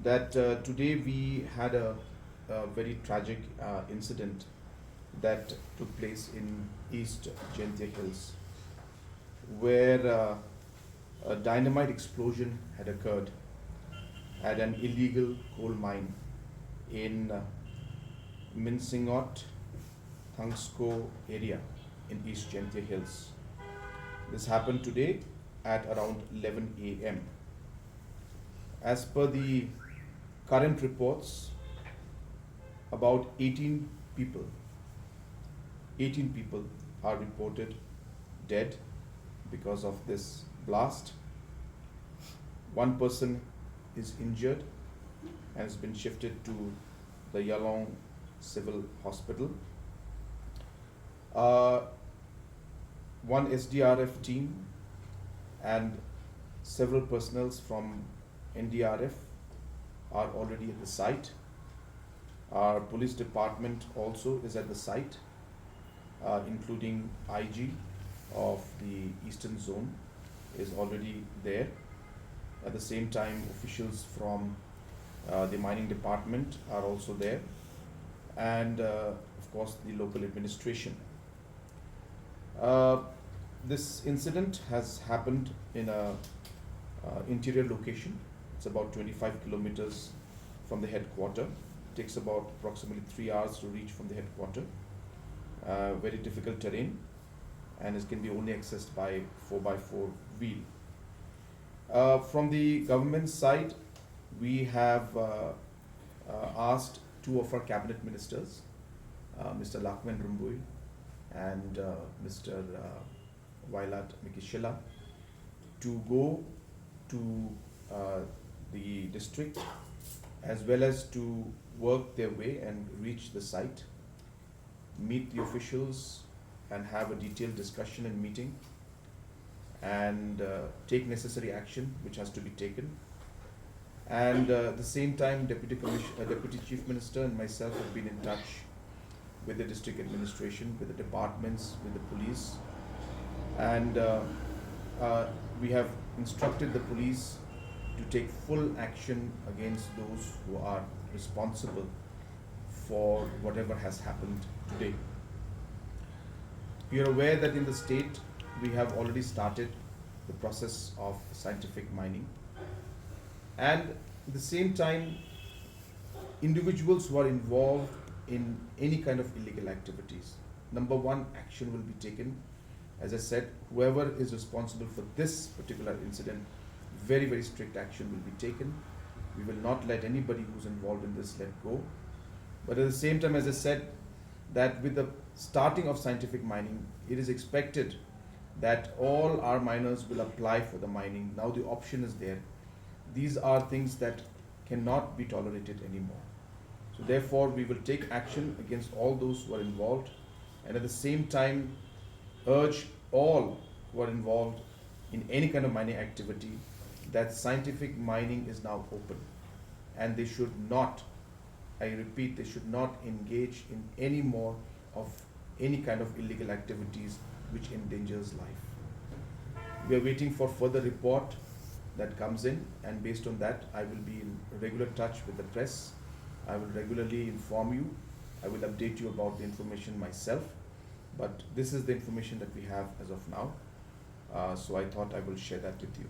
that today we had a very tragic incident that took place in East Jingbthei Hills, where a dynamite explosion had occurred at an illegal coal mine in mynsaw area in East Jingbthei Hills. This happened today at around 11 a.m. As per the current reports, about people, 18 people are reported dead because of this blast. One person is injured and has been shifted to the Yalong Civil Hospital. Uh, One SDRF team and several personnels from NDRF are already at the site. Our police department also is at the site, including IG of the Eastern Zone is already there. At the same time, officials from the mining department are also there, and of course the local administration. This incident has happened in a interior location. It's about 25 kilometers from the headquarter. It takes about approximately 3 hours to reach from the headquarter. Very difficult terrain, and it can be only accessed by 4x4 wheel. From the government side, we have asked two of our cabinet ministers, Mr. Lakman Rumbui and Mr. Vailat Mikishila, to go to the district as well as to work their way and reach the site, meet the officials and have a detailed discussion and meeting, and take necessary action which has to be taken. And at the same time, Deputy Chief Minister and myself have been in touch with the district administration, with the departments, with the police, and we have instructed the police to take full action against those who are responsible for whatever has happened today. We are aware that in the state we have already started the process of scientific mining, and at the same time, individuals who are involved in any kind of illegal activities, number one, action will be taken. As I said, whoever is responsible for this particular incident, very, very strict action will be taken. We will not let anybody who's involved in this let go. But at the same time, as I said, that with the starting of scientific mining, it is expected that all our miners will apply for the mining. Now the option is there. These are things that cannot be tolerated anymore. So therefore, we will take action against all those who are involved, and at the same time urge all who are involved in any kind of mining activity that scientific mining is now open, and they should not, I repeat, they should not engage in any more of any kind of illegal activities which endangers life. We are waiting for further report that comes in, and based on that, I will be in regular touch with the press. I will regularly inform you. I will update you about the information myself, but this is the information that we have as of now. So I thought I will share that with you.